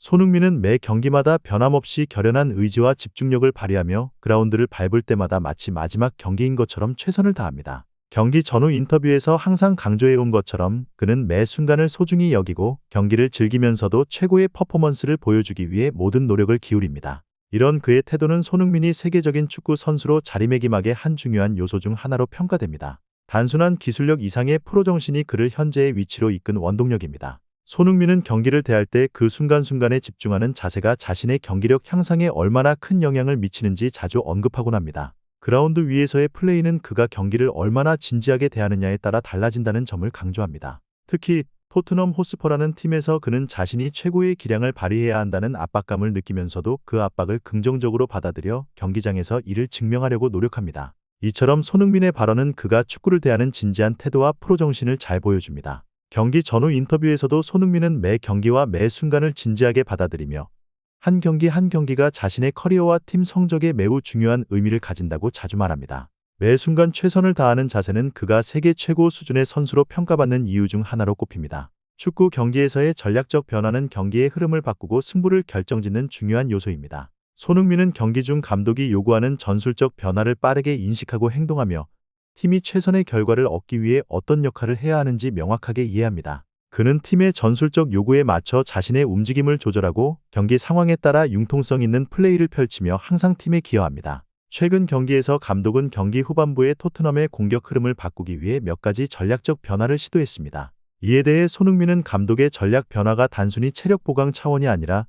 손흥민은 매 경기마다 변함없이 결연한 의지와 집중력을 발휘하며 그라운드를 밟을 때마다 마치 마지막 경기인 것처럼 최선을 다합니다. 경기 전후 인터뷰에서 항상 강조해온 것처럼 그는 매 순간을 소중히 여기고 경기를 즐기면서도 최고의 퍼포먼스를 보여주기 위해 모든 노력을 기울입니다. 이런 그의 태도는 손흥민이 세계적인 축구 선수로 자리매김하게 한 중요한 요소 중 하나로 평가됩니다. 단순한 기술력 이상의 프로 정신이 그를 현재의 위치로 이끈 원동력입니다. 손흥민은 경기를 대할 때 그 순간순간에 집중하는 자세가 자신의 경기력 향상에 얼마나 큰 영향을 미치는지 자주 언급하곤 합니다. 그라운드 위에서의 플레이는 그가 경기를 얼마나 진지하게 대하느냐에 따라 달라진다는 점을 강조합니다. 특히 토트넘 호스퍼라는 팀에서 그는 자신이 최고의 기량을 발휘해야 한다는 압박감을 느끼면서도 그 압박을 긍정적으로 받아들여 경기장에서 이를 증명하려고 노력합니다. 이처럼 손흥민의 발언은 그가 축구를 대하는 진지한 태도와 프로 정신을 잘 보여줍니다. 경기 전후 인터뷰에서도 손흥민은 매 경기와 매 순간을 진지하게 받아들이며 한 경기 한 경기가 자신의 커리어와 팀 성적에 매우 중요한 의미를 가진다고 자주 말합니다. 매 순간 최선을 다하는 자세는 그가 세계 최고 수준의 선수로 평가받는 이유 중 하나로 꼽힙니다. 축구 경기에서의 전략적 변화는 경기의 흐름을 바꾸고 승부를 결정짓는 중요한 요소입니다. 손흥민은 경기 중 감독이 요구하는 전술적 변화를 빠르게 인식하고 행동하며 팀이 최선의 결과를 얻기 위해 어떤 역할을 해야 하는지 명확하게 이해합니다. 그는 팀의 전술적 요구에 맞춰 자신의 움직임을 조절하고 경기 상황에 따라 융통성 있는 플레이를 펼치며 항상 팀에 기여합니다. 최근 경기에서 감독은 경기 후반부에 토트넘의 공격 흐름을 바꾸기 위해 몇 가지 전략적 변화를 시도했습니다. 이에 대해 손흥민은 감독의 전략 변화가 단순히 체력 보강 차원이 아니라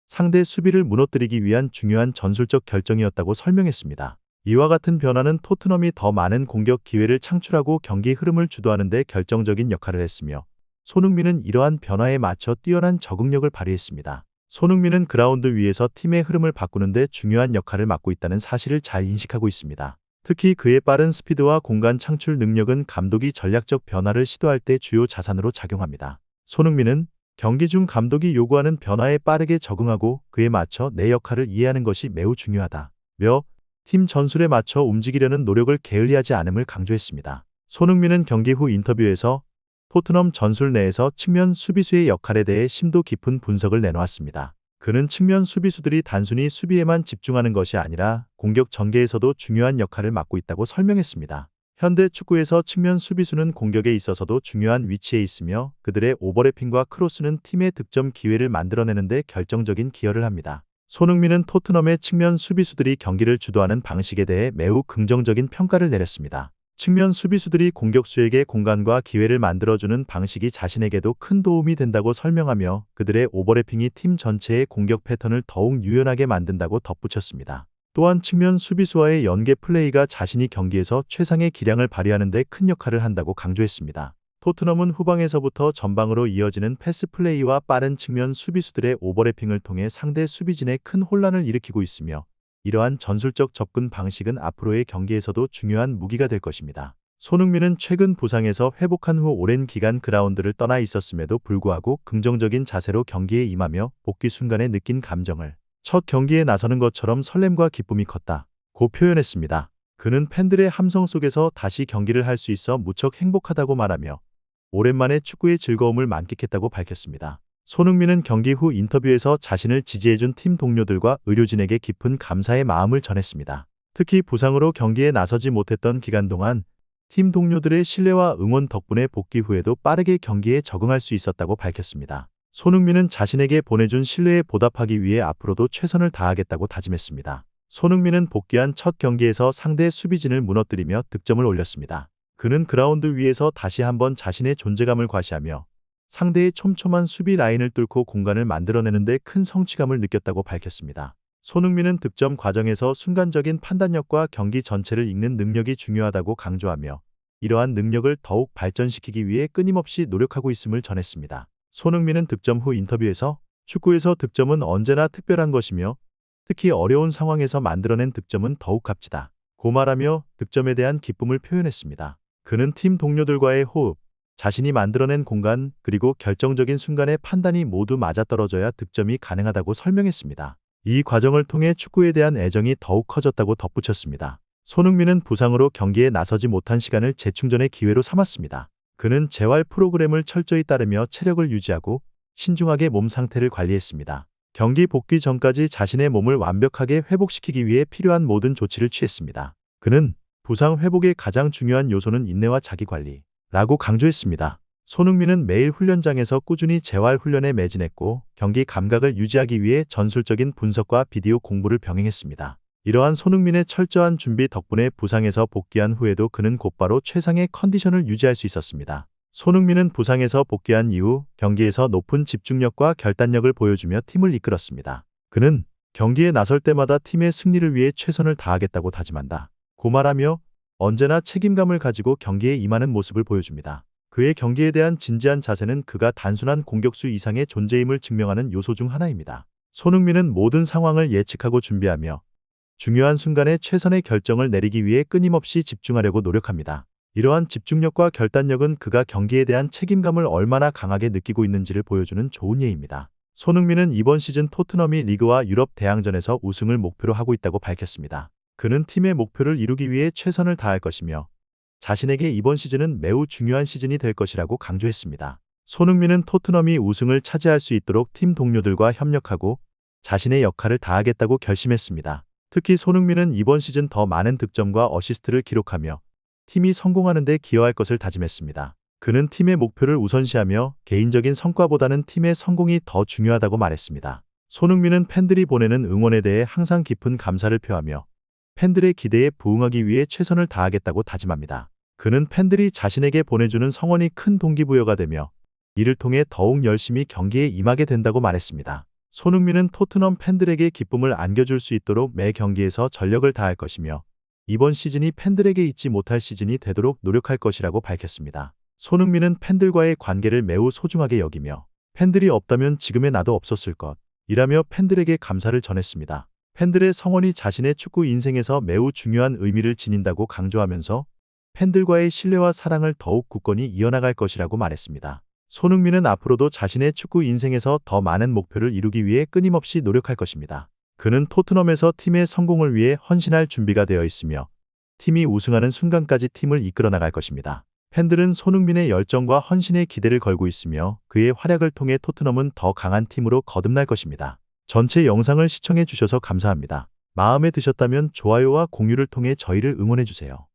상대 수비를 무너뜨리기 위한 중요한 전술적 결정이었다고 설명했습니다. 이와 같은 변화는 토트넘이 더 많은 공격 기회를 창출하고 경기 흐름을 주도하는 데 결정적인 역할을 했으며 손흥민은 이러한 변화에 맞춰 뛰어난 적응력을 발휘했습니다. 손흥민은 그라운드 위에서 팀의 흐름을 바꾸는 데 중요한 역할을 맡고 있다는 사실을 잘 인식하고 있습니다. 특히 그의 빠른 스피드와 공간 창출 능력은 감독이 전략적 변화를 시도할 때 주요 자산으로 작용합니다. 손흥민은 경기 중 감독이 요구하는 변화에 빠르게 적응하고 그에 맞춰 내 역할을 이해하는 것이 매우 중요하다며 팀 전술에 맞춰 움직이려는 노력을 게을리하지 않음을 강조했습니다. 손흥민은 경기 후 인터뷰에서 토트넘 전술 내에서 측면 수비수의 역할에 대해 심도 깊은 분석을 내놓았습니다. 그는 측면 수비수들이 단순히 수비에만 집중하는 것이 아니라 공격 전개에서도 중요한 역할을 맡고 있다고 설명했습니다. 현대 축구에서 측면 수비수는 공격에 있어서도 중요한 위치에 있으며 그들의 오버래핑과 크로스는 팀의 득점 기회를 만들어내는 데 결정적인 기여를 합니다. 손흥민은 토트넘의 측면 수비수들이 경기를 주도하는 방식에 대해 매우 긍정적인 평가를 내렸습니다. 측면 수비수들이 공격수에게 공간과 기회를 만들어주는 방식이 자신에게도 큰 도움이 된다고 설명하며 그들의 오버래핑이 팀 전체의 공격 패턴을 더욱 유연하게 만든다고 덧붙였습니다. 또한 측면 수비수와의 연계 플레이가 자신이 경기에서 최상의 기량을 발휘하는 데 큰 역할을 한다고 강조했습니다. 토트넘은 후방에서부터 전방으로 이어지는 패스 플레이와 빠른 측면 수비수들의 오버래핑을 통해 상대 수비진에 큰 혼란을 일으키고 있으며 이러한 전술적 접근 방식은 앞으로의 경기에서도 중요한 무기가 될 것입니다. 손흥민은 최근 부상에서 회복한 후 오랜 기간 그라운드를 떠나 있었음에도 불구하고 긍정적인 자세로 경기에 임하며 복귀 순간에 느낀 감정을 첫 경기에 나서는 것처럼 설렘과 기쁨이 컸다고 표현했습니다. 그는 팬들의 함성 속에서 다시 경기를 할 수 있어 무척 행복하다고 말하며 오랜만에 축구의 즐거움을 만끽했다고 밝혔습니다. 손흥민은 경기 후 인터뷰에서 자신을 지지해준 팀 동료들과 의료진에게 깊은 감사의 마음을 전했습니다. 특히 부상으로 경기에 나서지 못했던 기간 동안 팀 동료들의 신뢰와 응원 덕분에 복귀 후에도 빠르게 경기에 적응할 수 있었다고 밝혔습니다. 손흥민은 자신에게 보내준 신뢰에 보답하기 위해 앞으로도 최선을 다하겠다고 다짐했습니다. 손흥민은 복귀한 첫 경기에서 상대 수비진을 무너뜨리며 득점을 올렸습니다. 그는 그라운드 위에서 다시 한번 자신의 존재감을 과시하며 상대의 촘촘한 수비 라인을 뚫고 공간을 만들어내는 데 큰 성취감을 느꼈다고 밝혔습니다. 손흥민은 득점 과정에서 순간적인 판단력과 경기 전체를 읽는 능력이 중요하다고 강조하며 이러한 능력을 더욱 발전시키기 위해 끊임없이 노력하고 있음을 전했습니다. 손흥민은 득점 후 인터뷰에서 축구에서 득점은 언제나 특별한 것이며 특히 어려운 상황에서 만들어낸 득점은 더욱 값지다고 말하며 득점에 대한 기쁨을 표현했습니다. 그는 팀 동료들과의 호흡, 자신이 만들어낸 공간, 그리고 결정적인 순간의 판단이 모두 맞아떨어져야 득점이 가능하다고 설명했습니다. 이 과정을 통해 축구에 대한 애정이 더욱 커졌다고 덧붙였습니다. 손흥민은 부상으로 경기에 나서지 못한 시간을 재충전의 기회로 삼았습니다. 그는 재활 프로그램을 철저히 따르며 체력을 유지하고 신중하게 몸 상태를 관리했습니다. 경기 복귀 전까지 자신의 몸을 완벽하게 회복시키기 위해 필요한 모든 조치를 취했습니다. 그는 부상 회복의 가장 중요한 요소는 인내와 자기관리라고 강조했습니다. 손흥민은 매일 훈련장에서 꾸준히 재활 훈련에 매진했고 경기 감각을 유지하기 위해 전술적인 분석과 비디오 공부를 병행했습니다. 이러한 손흥민의 철저한 준비 덕분에 부상에서 복귀한 후에도 그는 곧바로 최상의 컨디션을 유지할 수 있었습니다. 손흥민은 부상에서 복귀한 이후 경기에서 높은 집중력과 결단력을 보여주며 팀을 이끌었습니다. 그는 경기에 나설 때마다 팀의 승리를 위해 최선을 다하겠다고 다짐한다 고 말하며 언제나 책임감을 가지고 경기에 임하는 모습을 보여줍니다. 그의 경기에 대한 진지한 자세는 그가 단순한 공격수 이상의 존재임을 증명하는 요소 중 하나입니다. 손흥민은 모든 상황을 예측하고 준비하며 중요한 순간에 최선의 결정을 내리기 위해 끊임없이 집중하려고 노력합니다. 이러한 집중력과 결단력은 그가 경기에 대한 책임감을 얼마나 강하게 느끼고 있는지를 보여주는 좋은 예입니다. 손흥민은 이번 시즌 토트넘이 리그와 유럽 대항전에서 우승을 목표로 하고 있다고 밝혔습니다. 그는 팀의 목표를 이루기 위해 최선을 다할 것이며 자신에게 이번 시즌은 매우 중요한 시즌이 될 것이라고 강조했습니다. 손흥민은 토트넘이 우승을 차지할 수 있도록 팀 동료들과 협력하고 자신의 역할을 다하겠다고 결심했습니다. 특히 손흥민은 이번 시즌 더 많은 득점과 어시스트를 기록하며 팀이 성공하는 데 기여할 것을 다짐했습니다. 그는 팀의 목표를 우선시하며 개인적인 성과보다는 팀의 성공이 더 중요하다고 말했습니다. 손흥민은 팬들이 보내는 응원에 대해 항상 깊은 감사를 표하며 팬들의 기대에 부응하기 위해 최선을 다하겠다고 다짐합니다. 그는 팬들이 자신에게 보내주는 성원이 큰 동기부여가 되며 이를 통해 더욱 열심히 경기에 임하게 된다고 말했습니다. 손흥민은 토트넘 팬들에게 기쁨을 안겨줄 수 있도록 매 경기에서 전력을 다할 것이며 이번 시즌이 팬들에게 잊지 못할 시즌이 되도록 노력할 것이라고 밝혔습니다. 손흥민은 팬들과의 관계를 매우 소중하게 여기며 팬들이 없다면 지금의 나도 없었을 것이라며 팬들에게 감사를 전했습니다. 팬들의 성원이 자신의 축구 인생에서 매우 중요한 의미를 지닌다고 강조하면서 팬들과의 신뢰와 사랑을 더욱 굳건히 이어나갈 것이라고 말했습니다. 손흥민은 앞으로도 자신의 축구 인생에서 더 많은 목표를 이루기 위해 끊임없이 노력할 것입니다. 그는 토트넘에서 팀의 성공을 위해 헌신할 준비가 되어 있으며 팀이 우승하는 순간까지 팀을 이끌어 나갈 것입니다. 팬들은 손흥민의 열정과 헌신에 기대를 걸고 있으며 그의 활약을 통해 토트넘은 더 강한 팀으로 거듭날 것입니다. 전체 영상을 시청해 주셔서 감사합니다. 마음에 드셨다면 좋아요와 공유를 통해 저희를 응원해 주세요.